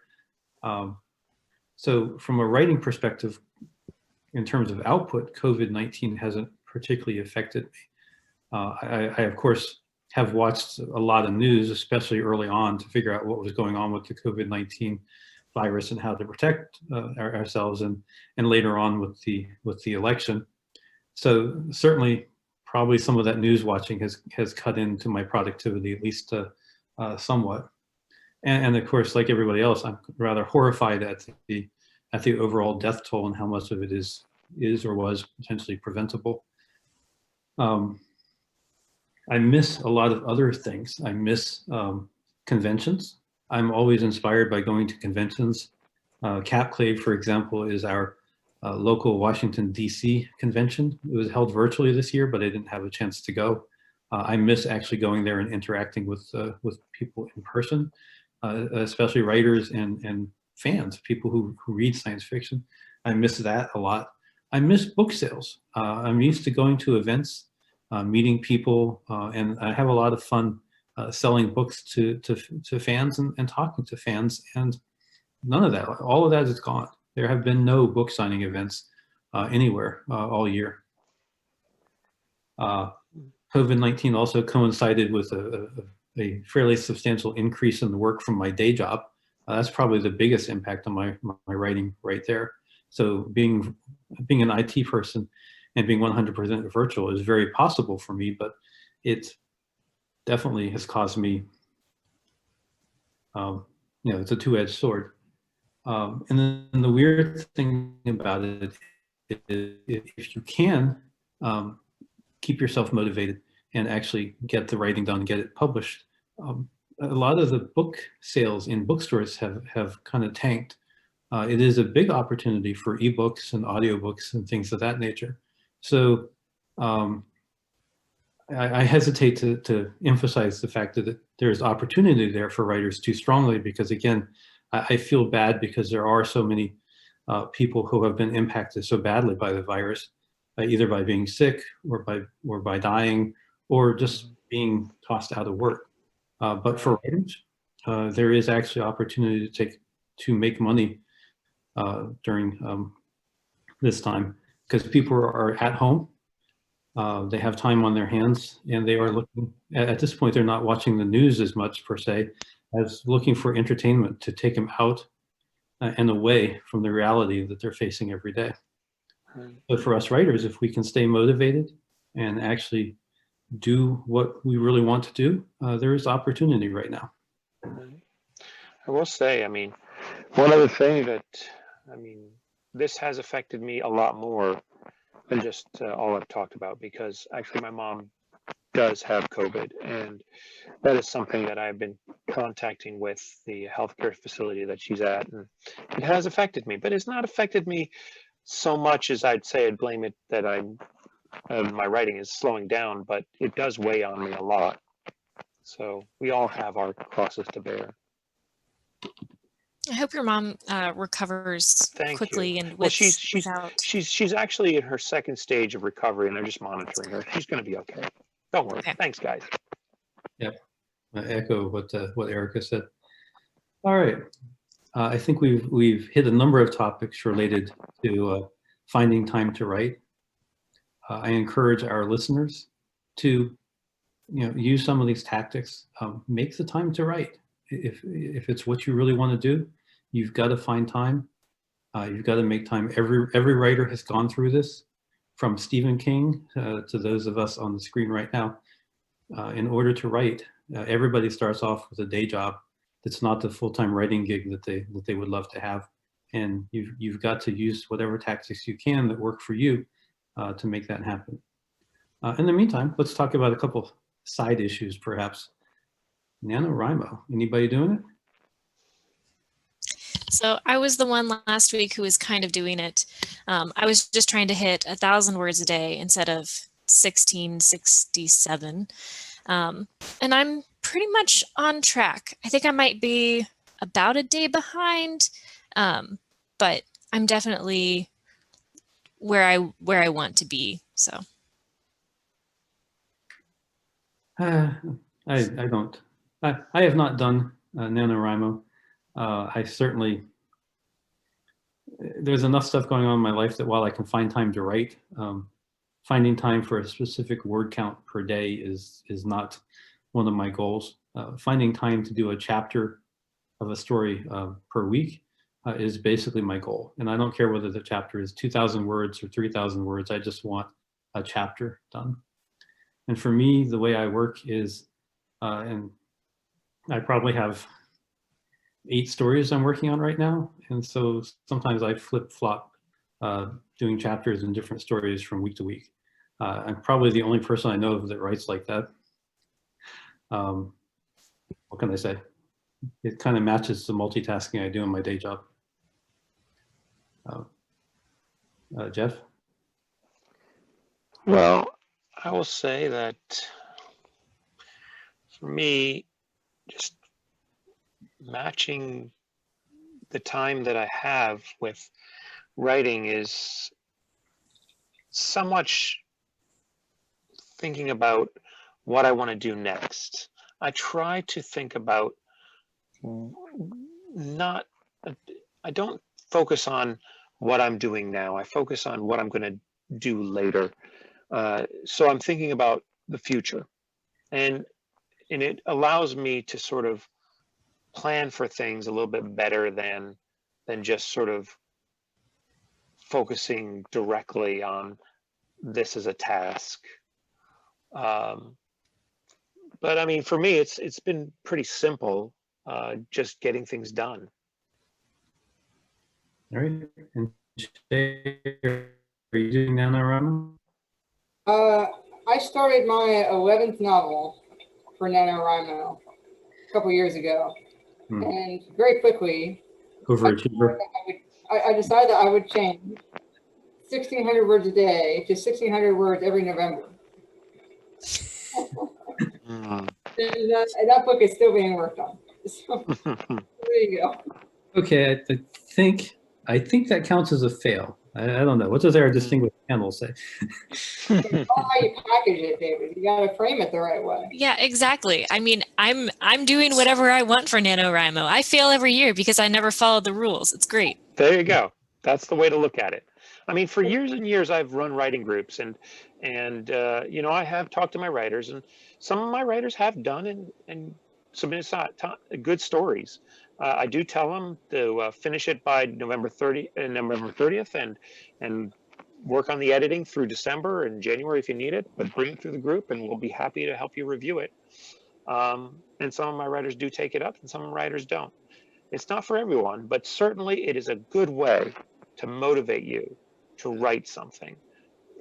So from a writing perspective, in terms of output, COVID-19 hasn't particularly affected me. I, of course, have watched a lot of news, especially early on, to figure out what was going on with the COVID-19 virus and how to protect ourselves, and later on with the election. So certainly, probably some of that news watching has cut into my productivity, at least somewhat. And of course, like everybody else, I'm rather horrified at the overall death toll and how much of it is or was potentially preventable. I miss a lot of other things. I miss conventions. I'm always inspired by going to conventions. CapClave, for example, is our local Washington, D.C. convention. It was held virtually this year, but I didn't have a chance to go. I miss actually going there and interacting with people in person, especially writers and fans, people who read science fiction. I miss that a lot. I miss book sales. I'm used to going to events, meeting people, and I have a lot of fun selling books to fans and talking to fans, and none of that, all of that is gone. There have been no book signing events anywhere all year. COVID-19 also coincided with a fairly substantial increase in the work from my day job. That's probably the biggest impact on my writing right there. So being an IT person and being 100% virtual is very possible for me, but it definitely has caused me, it's a two-edged sword. And then the weird thing about it is if you can keep yourself motivated and actually get the writing done, get it published, a lot of the book sales in bookstores have kind of tanked. It is a big opportunity for ebooks and audiobooks and things of that nature. So I hesitate to emphasize the fact that there's opportunity there for writers too strongly, because again, I feel bad because there are so many people who have been impacted so badly by the virus, either by being sick or by dying or just being tossed out of work. But for writers, there is actually opportunity to make money during this time, because people are at home. They have time on their hands, and they are looking, at this point, they're not watching the news as much per se, as looking for entertainment to take them out and away from the reality that they're facing every day. But for us writers, if we can stay motivated and actually do what we really want to do, there is opportunity right now. I will say, I mean, one other thing that, this has affected me a lot more than just all I've talked about, because actually my mom does have COVID, and that is something that I've been contacting with the healthcare facility that she's at, and it has affected me, but it's not affected me so much as I'd say I'd blame it that my writing is slowing down, but it does weigh on me a lot. So we all have our crosses to bear. I hope your mom recovers Thank quickly you. and Well, without. she's actually in her second stage of recovery, and they're just monitoring her. She's going to be okay. Don't worry. Okay. Thanks, guys. Yep, I echo what Erica said. All right, I think we've hit a number of topics related to finding time to write. I encourage our listeners to use some of these tactics. Make the time to write. If it's what you really want to do, you've got to find time. You've got to make time. Every writer has gone through this, from Stephen King to those of us on the screen right now. In order to write, everybody starts off with a day job that's not the full-time writing gig that they would love to have, and you've got to use whatever tactics you can that work for you to make that happen. In the meantime, let's talk about a couple side issues, perhaps. NaNoWRIMO, anybody doing it? So I was the one last week who was kind of doing it. I was just trying to hit 1,000 words a day instead of 1667. And I'm pretty much on track. I think I might be about a day behind, but I'm definitely where I want to be. So I have not done NaNoWRIMO. There's enough stuff going on in my life that while I can find time to write, finding time for a specific word count per day is not one of my goals. Finding time to do a chapter of a story per week is basically my goal. And I don't care whether the chapter is 2,000 words or 3,000 words, I just want a chapter done. And for me, the way I work is, and I probably have 8 stories I'm working on right now. And so sometimes I flip-flop doing chapters in different stories from week to week. I'm probably the only person I know of that writes like that. What can I say? It kind of matches the multitasking I do in my day job. Uh, Jeff? Well, I will say that for me, just matching the time that I have with writing is so much thinking about what I want to do next. I try to think about not, I don't focus on what I'm doing now. I focus on what I'm going to do later. So I'm thinking about the future, and it allows me to sort of plan for things a little bit better than just sort of focusing directly on this as a task. But I mean, for me, it's been pretty simple, just getting things done. All right. And Shay, are you doing NaNoWRIMO? I started my 11th novel for NaNoWRIMO a couple years ago. And very quickly, Overachiever. I decided that I would change 1,600 words a day to 1,600 words every November. And that book is still being worked on. So there you go. Okay, I think that counts as a fail. I don't know. What does our distinguished panel say? How you package it, David. You got to frame it the right way. Yeah, exactly. I mean, I'm doing whatever I want for NaNoWRIMO. I fail every year because I never followed the rules. It's great. There you go. That's the way to look at it. I mean, for years and years, I've run writing groups, and you know, I have talked to my writers, and some of my writers have done and submitted good stories. I do tell them to finish it by November 30th, and work on the editing through December and January if you need it, but bring it through the group, and we'll be happy to help you review it. And some of my writers do take it up, and some writers don't. It's not for everyone, but certainly it is a good way to motivate you to write something.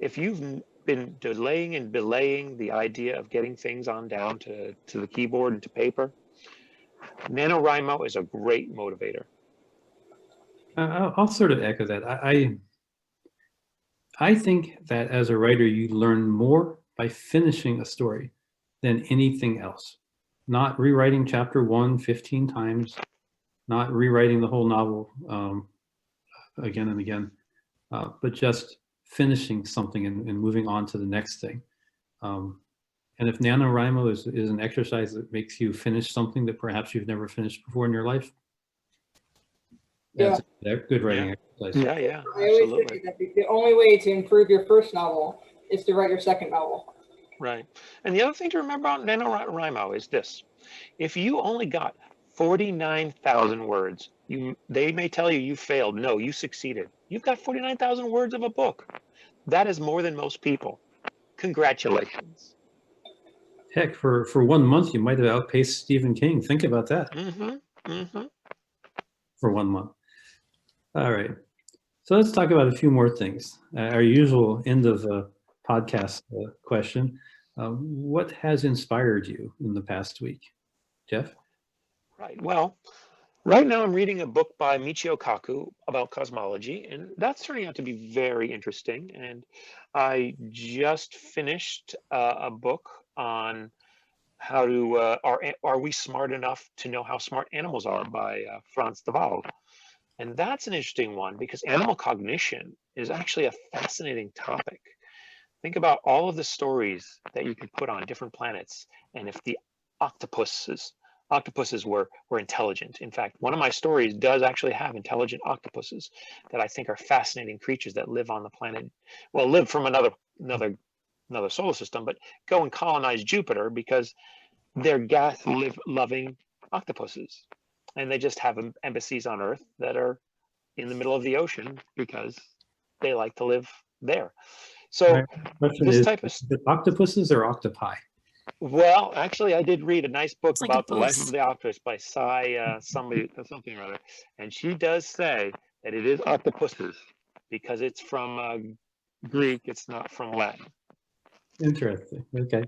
If you've been delaying and belaying the idea of getting things on down to the keyboard and to paper, NaNoWRIMO is a great motivator. I'll sort of echo that. I think that as a writer, you learn more by finishing a story than anything else. Not rewriting chapter 1 15 times, not rewriting the whole novel again and again, but just finishing something and moving on to the next thing. And if NaNoWRIMO is an exercise that makes you finish something that perhaps you've never finished before in your life, that's a good writing exercise. Yeah, I always absolutely. say that the only way to improve your first novel is to write your second novel. Right. And the other thing to remember about NaNoWRIMO is this. If you only got 49,000 words, they may tell you you failed. No, you succeeded. You've got 49,000 words of a book. That is more than most people. Congratulations. Heck, for 1 month, you might have outpaced Stephen King. Think about that. For 1 month. All right. So let's talk about a few more things. Our usual end of podcast question. What has inspired you in the past week? Jeff? Right. Well, right now I'm reading a book by Michio Kaku about cosmology, and that's turning out to be very interesting. And I just finished a book on how to, are we smart enough to know how smart animals are by Frans de Waal. And that's an interesting one because animal cognition is actually a fascinating topic. Think about all of the stories that you could put on different planets. And if the octopuses were intelligent. In fact, one of my stories does actually have intelligent octopuses that I think are fascinating creatures that live on the planet, well, live from another solar system, but go and colonize Jupiter because they're gas-loving octopuses. And they just have embassies on Earth that are in the middle of the ocean because they like to live there. So this type of is it octopuses or octopi? Well, actually, I did read a nice book It's about like the life of the octopus by something or other, and she does say that it is octopuses because it's from Greek. It's not from Latin. Interesting. Okay.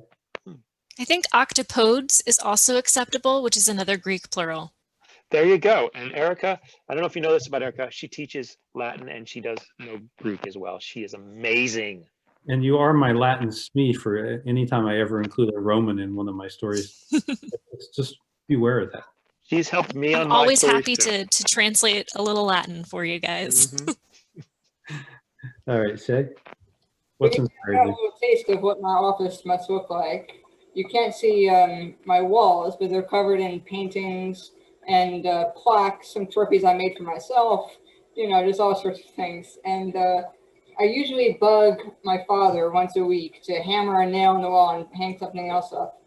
I think octopodes is also acceptable, which is another Greek plural. There you go. And Erica, I don't know if you know this about Erica. She teaches Latin and she does know Greek as well. She is amazing. And you are my Latin SME for any time I ever include a Roman in one of my stories. Just beware of that. She's helped me on I'm my always stories happy too. to translate a little Latin for you guys. Mhm. All right, Shay, what's I inspired got a you? little taste of what my office must look like. You can't see my walls, but they're covered in paintings and plaques, some trophies I made for myself, just all sorts of things. And I usually bug my father once a week to hammer a nail in the wall and hang something else up.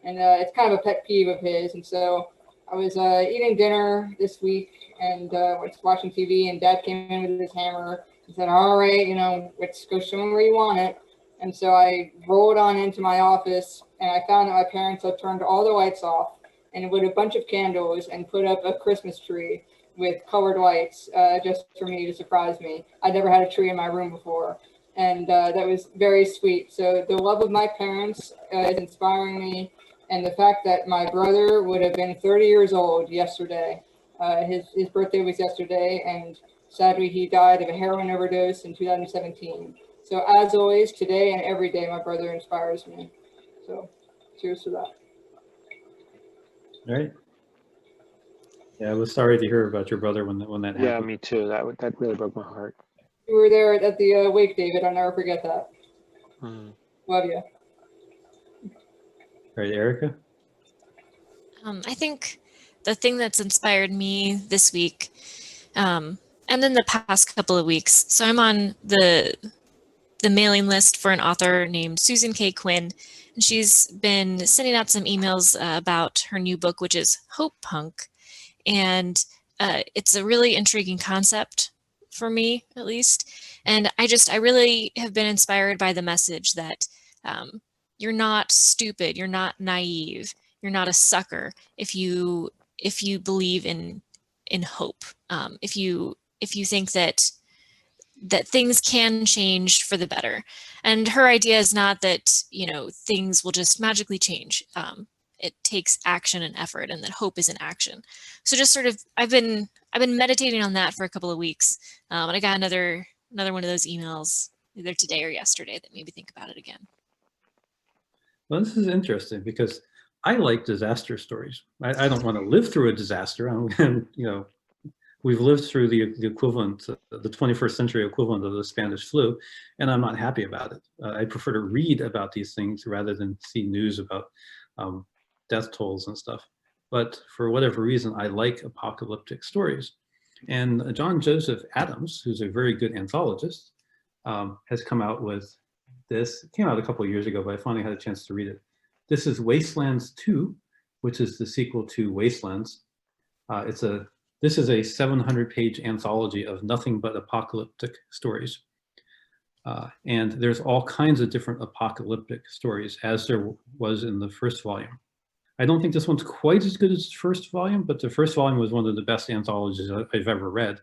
And it's kind of a pet peeve of his. And so I was eating dinner this week and was watching TV, and Dad came in with his hammer. He said, "All right, let's go show me where you want it." And so I rolled on into my office, and I found that my parents had turned all the lights off and lit a bunch of candles and put up a Christmas tree with colored lights just for me to surprise me. I'd never had a tree in my room before, and that was very sweet. So the love of my parents is inspiring me, and the fact that my brother would have been 30 years old yesterday. His birthday was yesterday, and sadly he died of a heroin overdose in 2017. So as always, today and every day, my brother inspires me. So cheers to that. All right. Yeah, I was sorry to hear about your brother when that Yeah, happened. me too. That really broke my heart. You were there at the wake, David. I'll never forget that. Mm. Love you. All right, Erica. I think the thing that's inspired me this week, and then the past couple of weeks, so I'm on the mailing list for an author named Susan K. Quinn, and she's been sending out some emails about her new book, which is Hope Punk, and it's a really intriguing concept for me, at least. And I really have been inspired by the message that you're not stupid, you're not naive, you're not a sucker if you believe in hope. If you think that things can change for the better. And her idea is not that, things will just magically change. It takes action and effort, and that hope is an action. So just sort of, I've been meditating on that for a couple of weeks. And I got another one of those emails either today or yesterday that made me think about it again. Well, this is interesting because I like disaster stories. I don't want to live through a disaster. We've lived through the equivalent, the 21st century equivalent of the Spanish flu, and I'm not happy about it. I prefer to read about these things rather than see news about death tolls and stuff. But for whatever reason, I like apocalyptic stories. And John Joseph Adams, who's a very good anthologist, has come out with this. It came out a couple of years ago, but I finally had a chance to read it. This is Wastelands 2, which is the sequel to Wastelands. This is a 700-page anthology of nothing but apocalyptic stories. And there's all kinds of different apocalyptic stories, as there was in the first volume. I don't think this one's quite as good as the first volume, but the first volume was one of the best anthologies I've ever read.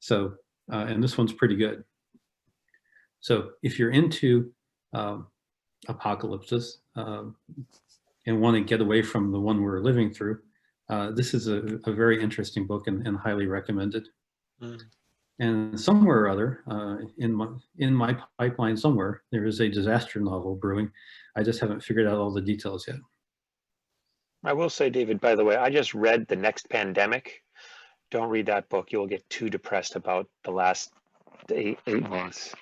So, and this one's pretty good. So if you're into apocalypses and want to get away from the one we're living through, this is a very interesting book and highly recommended. Mm. And somewhere or other, in my pipeline somewhere, there is a disaster novel brewing. I just haven't figured out all the details yet. I will say, David, by the way, I just read The Next Pandemic. Don't read that book. You'll get too depressed about the last eight months.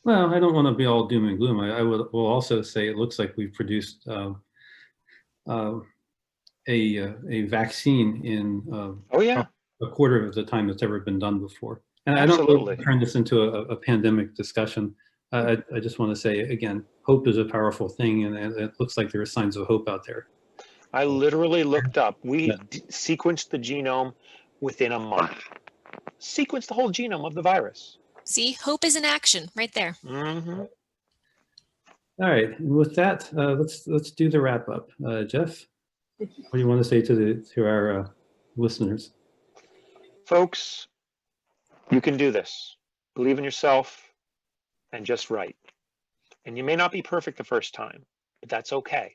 Well, I don't want to be all doom and gloom. I will also say it looks like we've produced a vaccine in a quarter of the time that's ever been done before. And Absolutely. I don't want to turn this into a pandemic discussion. I just want to say, again, hope is a powerful thing, and it looks like there are signs of hope out there. I literally looked up. We sequenced the genome within a month. Sequenced the whole genome of the virus. See, hope is an action right there. Mm-hmm. All right, and with that, let's do the wrap up. Jeff, what do you want to say to our listeners? Folks, you can do this. Believe in yourself and just write. And you may not be perfect the first time, but that's okay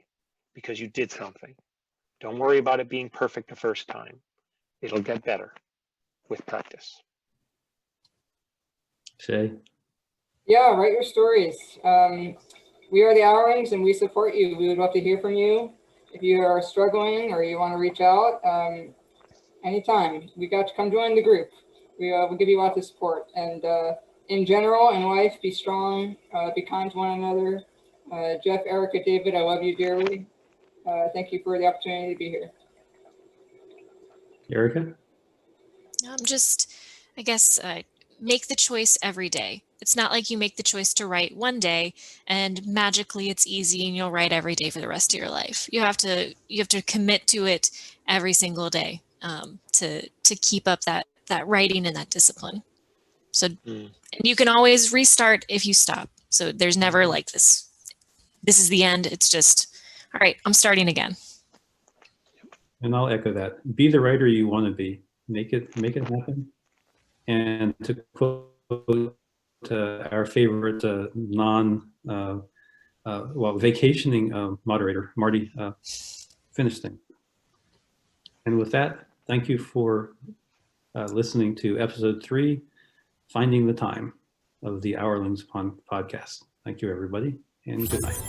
because you did something. Don't worry about it being perfect the first time. It'll get better with practice. Shay? Yeah, write your stories. We are the Hourlings and we support you. We would love to hear from you. If you are struggling or you want to reach out, anytime. We got to come join the group. We'll give you lots of support. And in general, in life, be strong, be kind to one another. Jeff, Erica, David, I love you dearly. Thank you for the opportunity to be here. Erica? Just, I guess, make the choice every day. It's not like you make the choice to write one day and magically it's easy and you'll write every day for the rest of your life. You have to commit to it every single day to keep up that writing and that discipline. So and you can always restart if you stop. So there's never like this is the end. It's just, all right, I'm starting again. And I'll echo that. Be the writer you want to be. Make it happen. And to quote our favorite vacationing moderator, Marty, finish thing. And with that, thank you for listening to episode 3, Finding the Time of the Hourlings podcast. Thank you, everybody, and good night.